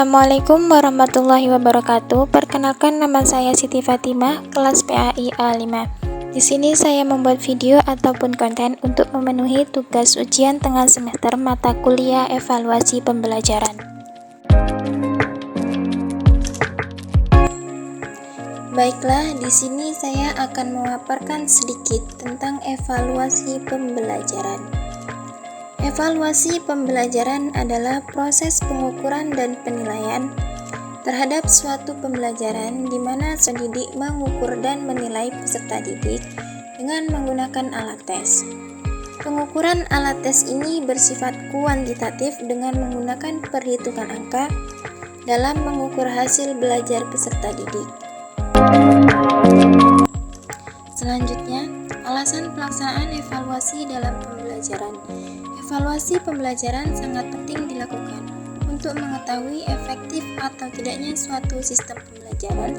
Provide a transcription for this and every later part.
Assalamualaikum warahmatullahi wabarakatuh. Perkenalkan, nama saya Siti Fatimah, kelas PAI A5. Di sini saya membuat video ataupun konten untuk memenuhi tugas ujian tengah semester mata kuliah evaluasi pembelajaran. Baiklah, di sini saya akan memaparkan sedikit tentang evaluasi pembelajaran. Evaluasi pembelajaran adalah proses pengukuran dan penilaian terhadap suatu pembelajaran di mana pendidik mengukur dan menilai peserta didik dengan menggunakan alat tes. Pengukuran alat tes ini bersifat kuantitatif dengan menggunakan perhitungan angka dalam mengukur hasil belajar peserta didik. Selanjutnya, alasan pelaksanaan evaluasi dalam pembelajaran. Evaluasi pembelajaran sangat penting dilakukan untuk mengetahui efektif atau tidaknya suatu sistem pembelajaran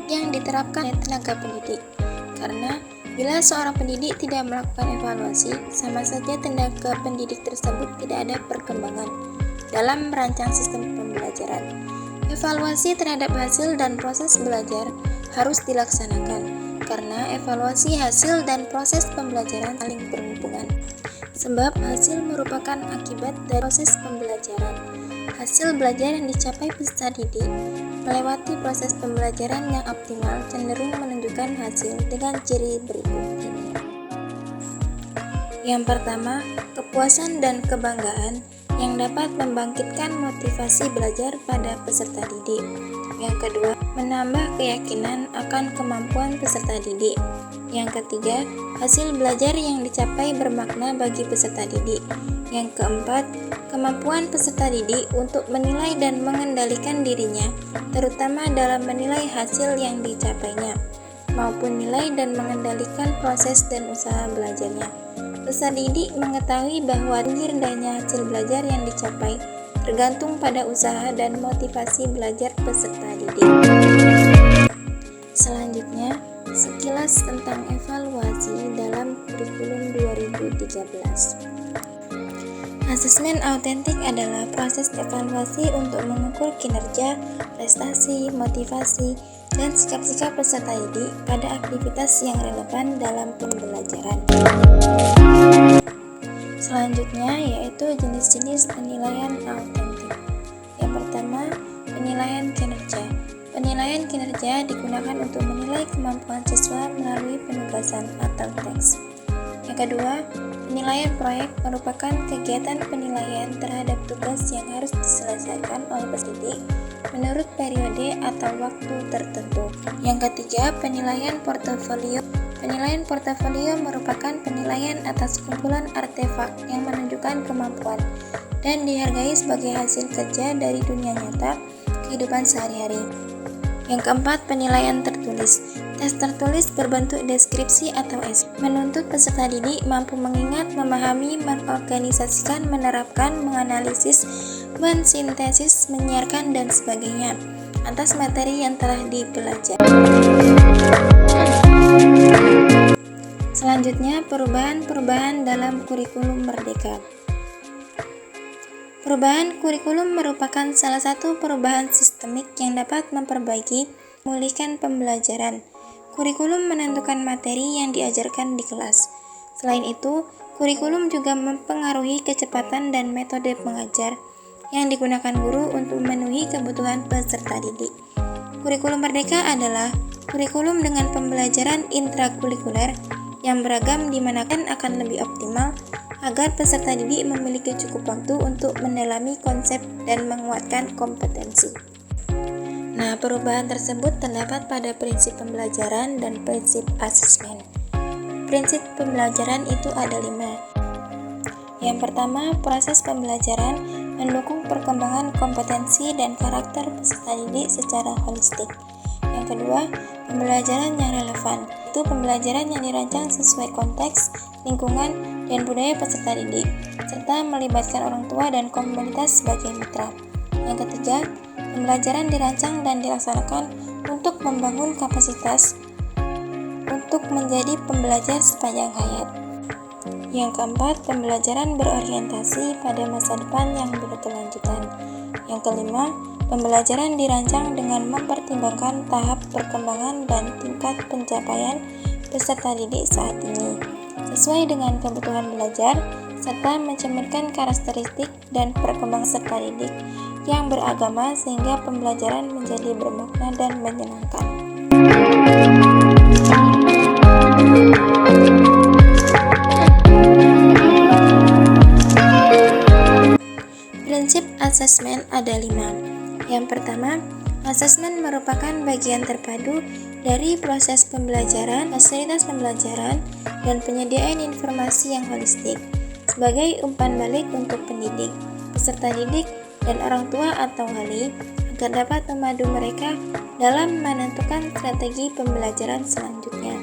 yang diterapkan oleh tenaga pendidik. Karena bila seorang pendidik tidak melakukan evaluasi, sama saja tenaga pendidik tersebut tidak ada perkembangan dalam merancang sistem pembelajaran. Evaluasi terhadap hasil dan proses belajar harus dilaksanakan, karena evaluasi hasil dan proses pembelajaran saling berhubungan. Sebab hasil merupakan akibat dari proses pembelajaran. Hasil belajar yang dicapai peserta didik melewati proses pembelajaran yang optimal cenderung menunjukkan hasil dengan ciri berikut ini. Yang pertama, kepuasan dan kebanggaan yang dapat membangkitkan motivasi belajar pada peserta didik. Yang kedua, menambah keyakinan akan kemampuan peserta didik. Yang ketiga, hasil belajar yang dicapai bermakna bagi peserta didik. Yang keempat, kemampuan peserta didik untuk menilai dan mengendalikan dirinya, terutama dalam menilai hasil yang dicapainya, maupun nilai dan mengendalikan proses dan usaha belajarnya. Peserta didik mengetahui bahwa tinggi rendahnya hasil belajar yang dicapai tergantung pada usaha dan motivasi belajar peserta didik. Selanjutnya, sekilas tentang evaluasi dalam kurikulum 2013. Asesmen autentik adalah proses evaluasi untuk mengukur kinerja, prestasi, motivasi, dan sikap-sikap peserta didik pada aktivitas yang relevan dalam pembelajaran. Selanjutnya yaitu jenis-jenis penilaian autentik. Yang pertama, penilaian kinerja. Penilaian kinerja digunakan untuk menilai kemampuan siswa melalui penugasan atau teks. Yang kedua, penilaian proyek merupakan kegiatan penilaian terhadap tugas yang harus diselesaikan oleh peserta didik menurut periode atau waktu tertentu. Yang ketiga, penilaian portofolio. Penilaian portofolio merupakan penilaian atas kumpulan artefak yang menunjukkan kemampuan dan dihargai sebagai hasil kerja dari dunia nyata kehidupan sehari-hari. Yang keempat, penilaian tertulis. Tes tertulis berbentuk deskripsi atau esai, menuntut peserta didik mampu mengingat, memahami, mengorganisasikan, menerapkan, menganalisis, mensintesis, menyiarkan, dan sebagainya atas materi yang telah dipelajari. Selanjutnya, perubahan-perubahan dalam kurikulum Merdeka. Perubahan kurikulum merupakan salah satu perubahan sistemik yang dapat memperbaiki, memulihkan pembelajaran. Kurikulum menentukan materi yang diajarkan di kelas. Selain itu, kurikulum juga mempengaruhi kecepatan dan metode mengajar yang digunakan guru untuk memenuhi kebutuhan peserta didik. Kurikulum Merdeka adalah kurikulum dengan pembelajaran intrakurikuler yang beragam di mana akan lebih optimal agar peserta didik memiliki cukup waktu untuk mendalami konsep dan menguatkan kompetensi. Nah, perubahan tersebut terdapat pada prinsip pembelajaran dan prinsip asesmen. Prinsip pembelajaran itu ada 5. Yang pertama, proses pembelajaran mendukung perkembangan kompetensi dan karakter peserta didik secara holistik. Yang kedua, pembelajaran yang relevan. Itu pembelajaran yang dirancang sesuai konteks, lingkungan, dan budaya peserta didik, serta melibatkan orang tua dan komunitas sebagai mitra. Yang ketiga, pembelajaran dirancang dan dilaksanakan untuk membangun kapasitas untuk menjadi pembelajar sepanjang hayat. Yang keempat, pembelajaran berorientasi pada masa depan yang berkelanjutan. Yang kelima, pembelajaran dirancang dengan mempertimbangkan tahap perkembangan dan tingkat pencapaian peserta didik saat ini, sesuai dengan kebutuhan belajar, serta mencerminkan karakteristik dan perkembangan peserta didik yang beragama sehingga pembelajaran menjadi bermakna dan menyenangkan. Prinsip asesmen ada 5. Yang pertama, asesmen merupakan bagian terpadu dari proses pembelajaran, fasilitas pembelajaran, dan penyediaan informasi yang holistik sebagai umpan balik untuk pendidik, peserta didik, dan orang tua atau wali agar dapat memadu mereka dalam menentukan strategi pembelajaran selanjutnya.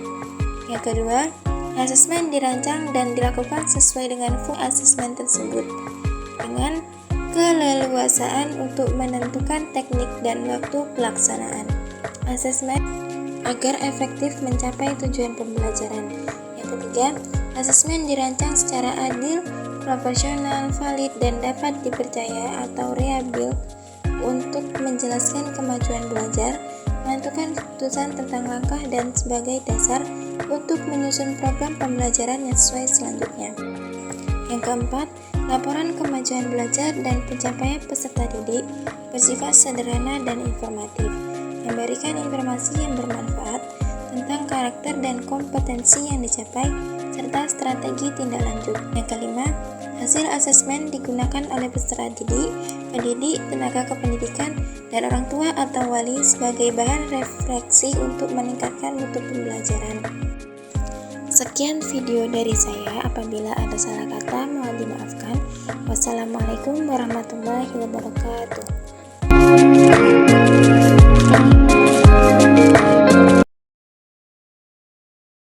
Yang kedua, asesmen dirancang dan dilakukan sesuai dengan fungsi asesmen tersebut dengan keleluasaan untuk menentukan teknik dan waktu pelaksanaan asesmen agar efektif mencapai tujuan pembelajaran. Yang ketiga, asesmen dirancang secara adil, proporsional, valid, dan dapat dipercaya atau reliable untuk menjelaskan kemajuan belajar, menentukan keputusan tentang langkah dan sebagai dasar untuk menyusun program pembelajaran yang sesuai selanjutnya. Yang keempat, laporan kemajuan belajar dan pencapaian peserta didik bersifat sederhana dan informatif, memberikan informasi yang bermanfaat tentang karakter dan kompetensi yang dicapai serta strategi tindak lanjut. Yang kelima, hasil asesmen digunakan oleh peserta didik, pendidik, tenaga kependidikan, dan orang tua atau wali sebagai bahan refleksi untuk meningkatkan mutu pembelajaran. Sekian video dari saya, apabila ada salah kata mohon dimaafkan. Wassalamualaikum warahmatullahi wabarakatuh.